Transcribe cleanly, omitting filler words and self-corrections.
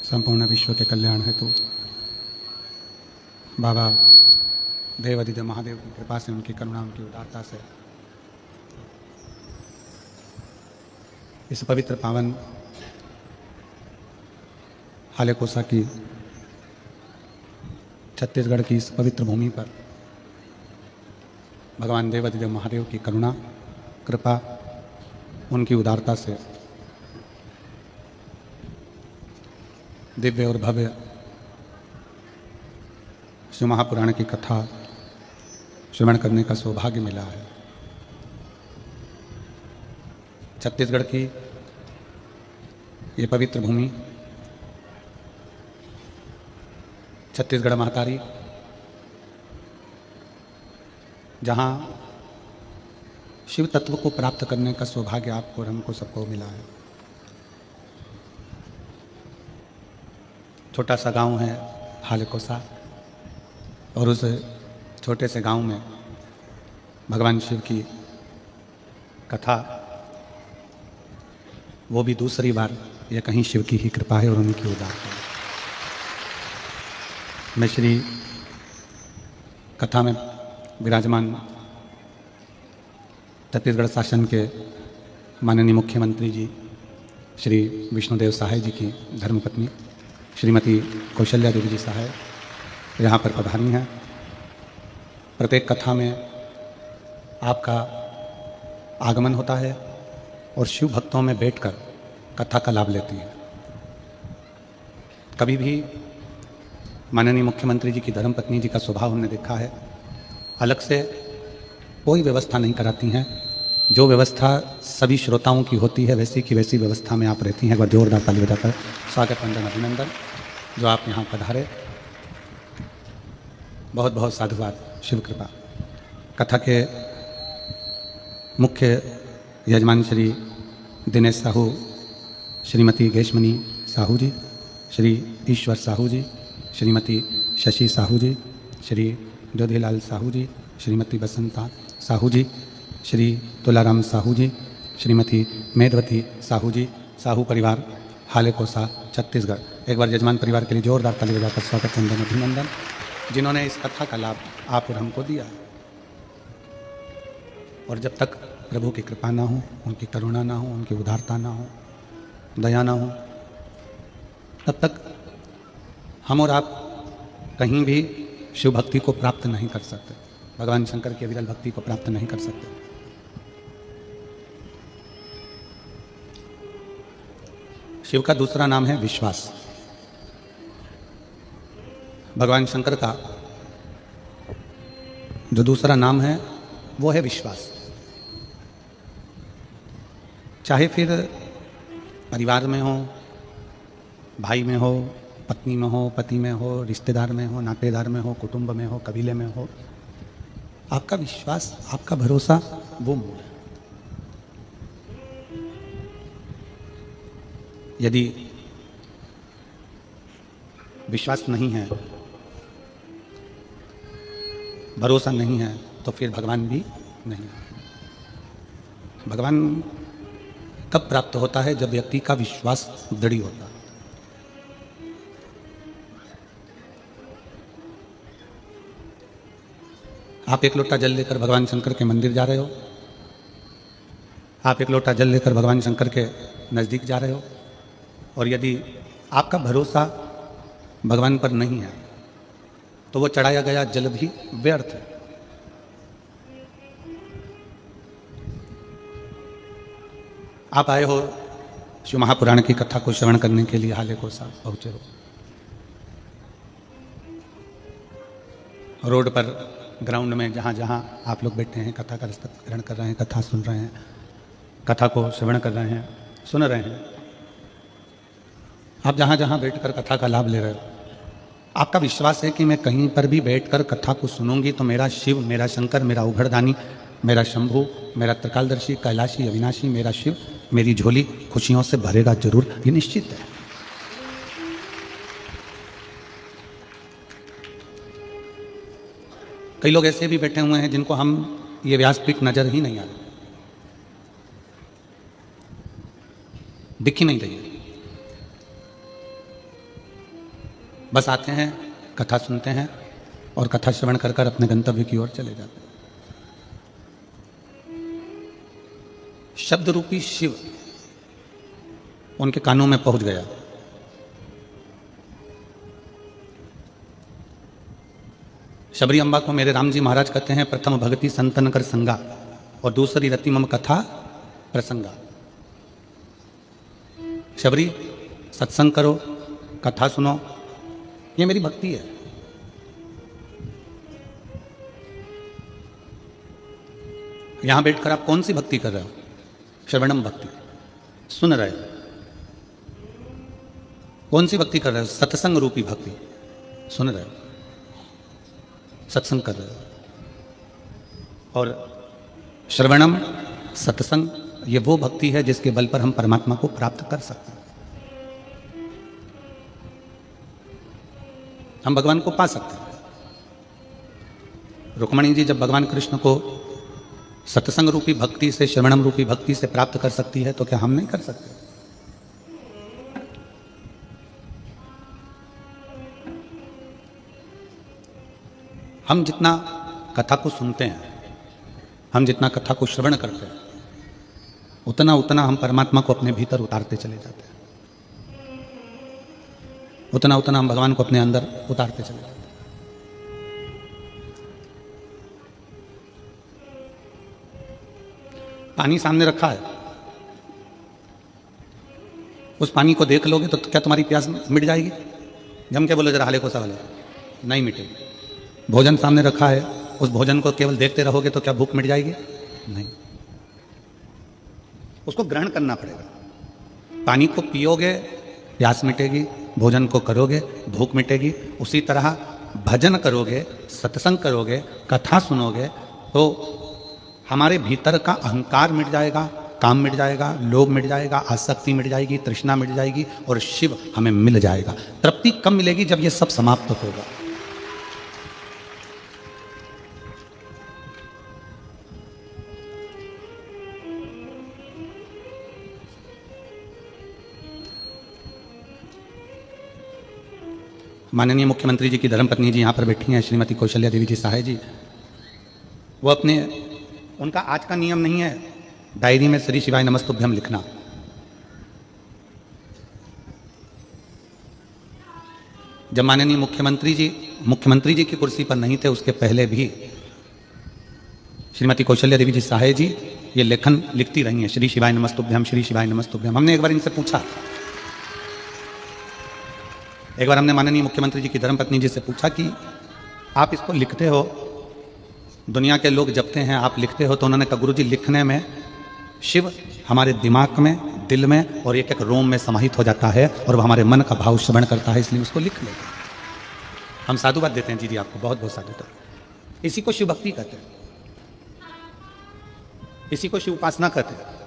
संपूर्ण विश्व के कल्याण हेतु बाबा देवादिदेव महादेव की कृपा से, उनकी करुणा, उनकी उदारता से इस पवित्र पावन हालेकोसा की छत्तीसगढ़ की इस पवित्र भूमि पर भगवान देवादिदेव महादेव की करुणा, कृपा, उनकी उदारता से दिव्य और भव्य शिव महापुराण की कथा श्रवण करने का सौभाग्य मिला है। छत्तीसगढ़ की ये पवित्र भूमि, छत्तीसगढ़ महतारी, जहाँ शिव तत्व को प्राप्त करने का सौभाग्य आपको और हमको सबको मिला है। छोटा सा गांव है हालेकोसा, और उस छोटे से गांव में भगवान शिव की कथा, वो भी दूसरी बार, यह कहीं शिव की ही कृपा है और उनकी उदारता है। मैं श्री कथा में विराजमान छत्तीसगढ़ शासन के माननीय मुख्यमंत्री जी श्री विष्णुदेव सहाय जी की धर्मपत्नी श्रीमती कौशल्या देवी जी सहाय यहाँ पर पधारी हैं। प्रत्येक कथा में आपका आगमन होता है और शिव भक्तों में बैठकर कथा का लाभ लेती हैं। कभी भी माननीय मुख्यमंत्री जी की धर्मपत्नी जी का स्वभाव हमने देखा है, अलग से कोई व्यवस्था नहीं कराती हैं। जो व्यवस्था सभी श्रोताओं की होती है, वैसी की वैसी व्यवस्था में आप रहती हैं। एक बार जोरदार ताली बजाकर स्वागत, वंदन, अभिनंदन जो आप यहाँ पधारे। बहुत बहुत साधुवाद, शिव कृपा। कथा के मुख्य यजमान श्री दिनेश साहू, श्रीमती गेशमणि साहू जी, श्री ईश्वर साहू जी, श्रीमती शशि साहू जी, श्री ज्योतिलाल साहू जी, श्रीमती बसंता साहू जी, श्री तुलाराम साहू जी, श्रीमती मेधवती साहू जी, साहू परिवार हालेकोसा छत्तीसगढ़। एक बार यजमान परिवार के लिए जोरदार ताली बजाकर स्वागत, वंदन, अभिनंदन, जिन्होंने इस कथा का लाभ आप और हमको दिया। और जब तक प्रभु की कृपा ना हो, उनकी करुणा ना हो, उनकी उदारता ना हो, दया ना हो, तब तक हम और आप कहीं भी शिव भक्ति को प्राप्त नहीं कर सकते, भगवान शंकर की अविरल भक्ति को प्राप्त नहीं कर सकते। शिव का दूसरा नाम है विश्वास। भगवान शंकर का जो दूसरा नाम है वो है विश्वास। चाहे फिर परिवार में हो, भाई में हो, पत्नी में हो, पति में हो, रिश्तेदार में हो, नातेदार में हो, कुटुंब में हो, कबीले में हो, आपका विश्वास, आपका भरोसा वो मूल है। यदि विश्वास नहीं है, भरोसा नहीं है, तो फिर भगवान भी नहीं है। भगवान कब प्राप्त होता है? जब व्यक्ति का विश्वास दृढ़ होता है। आप एक लोटा जल लेकर भगवान शंकर के मंदिर जा रहे हो, आप एक लोटा जल लेकर भगवान शंकर के नज़दीक जा रहे हो, और यदि आपका भरोसा भगवान पर नहीं है तो वो चढ़ाया गया जल भी व्यर्थ है। आप आए हो शिव महापुराण की कथा को श्रवण करने के लिए, हालेकोसा पहुंचे हो, रोड पर, ग्राउंड में, जहाँ जहाँ आप लोग बैठे हैं, कथा का रसद ग्रहण कर रहे हैं, कथा सुन रहे हैं, कथा को श्रवण कर रहे हैं, सुन रहे हैं। आप जहाँ जहाँ बैठकर कथा का लाभ ले रहे हो, आपका विश्वास है कि मैं कहीं पर भी बैठकर कथा को सुनूंगी तो मेरा शिव, मेरा शंकर, मेरा उघड़दानी, मेरा शंभू, मेरा त्रिकालदर्शी, कैलाशी, अविनाशी, मेरा शिव मेरी झोली खुशियों से भरेगा जरूर, ये निश्चित है। कई लोग ऐसे भी बैठे हुए हैं जिनको हम ये व्यासपीठ नजर ही नहीं आ रहा, दिख ही नहीं रही है। बस आते हैं, कथा सुनते हैं और कथा श्रवण कर कर अपने गंतव्य की ओर चले जाते हैं। शब्द रूपी शिव उनके कानों में पहुंच गया। शबरी अम्बा को मेरे राम जी महाराज कहते हैं, प्रथम भक्ति संतन कर संगा और दूसरी रति मम कथा प्रसंगा। शबरी सत्संग करो, कथा सुनो, ये मेरी भक्ति है। यहां बैठकर आप कौन सी भक्ति कर रहे हो? श्रवणम भक्ति, सुन रहे हो। कौन सी भक्ति कर रहे हो? सत्संग रूपी भक्ति, सुन रहे हो, सत्संग कर रहे हो। और श्रवणम सत्संग, ये वो भक्ति है जिसके बल पर हम परमात्मा को प्राप्त कर सकते हैं, हम भगवान को पा सकते हैं। रुक्मणी जी जब भगवान कृष्ण को सत्संग रूपी भक्ति से, श्रवणम रूपी भक्ति से प्राप्त कर सकती है, तो क्या हम नहीं कर सकते? हम जितना कथा को सुनते हैं, हम जितना कथा को श्रवण करते हैं, उतना उतना हम परमात्मा को अपने भीतर उतारते चले जाते हैं, उतना उतना हम भगवान को अपने अंदर उतारते चले जाते हैं। पानी सामने रखा है, उस पानी को देख लोगे तो क्या तुम्हारी प्यास मिट जाएगी? जम के बोलो जरा, हाले को सवाल है, नहीं मिटेगी। भोजन सामने रखा है, उस भोजन को केवल देखते रहोगे तो क्या भूख मिट जाएगी? नहीं, उसको ग्रहण करना पड़ेगा। पानी को पियोगे, प्यास मिटेगी, भोजन को करोगे, भूख मिटेगी। उसी तरह भजन करोगे, सत्संग करोगे, कथा सुनोगे, तो हमारे भीतर का अहंकार मिट जाएगा, काम मिट जाएगा, लोभ मिट जाएगा, आसक्ति मिट जाएगी, तृष्णा मिट जाएगी और शिव हमें मिल जाएगा। तृप्ति कब मिलेगी? जब ये सब समाप्त होगा। माननीय मुख्यमंत्री जी की धर्मपत्नी जी यहाँ पर बैठी हैं, श्रीमती कौशल्या देवी जी सहाय जी। वो अपने, उनका आज का नियम नहीं है डायरी में श्री शिवाय नमस्तुभ्यम लिखना। जब माननीय मुख्यमंत्री जी की कुर्सी पर नहीं थे, उसके पहले भी श्रीमती कौशल्या देवी जी सहाय जी ये लेखन लिखती रही हैं, श्री शिवाय नमस्तुभ्यम, श्री शिवाय नमस्तुभ्यम। हमने एक बार इनसे पूछा, एक बार हमने माननीय मुख्यमंत्री जी की धर्मपत्नी जी से पूछा कि आप इसको लिखते हो, दुनिया के लोग जपते हैं, आप लिखते हो, तो उन्होंने कहा, गुरु जी लिखने में शिव हमारे दिमाग में, दिल में और एक एक रोम में समाहित हो जाता है और वह हमारे मन का भाव श्रवण करता है, इसलिए उसको लिख लेते हैं। हम साधुवाद देते हैं जी आपको, बहुत बहुत साधुवाद। इसी को शिव भक्ति कहते हैं, इसी को शिव उपासना कहते हैं।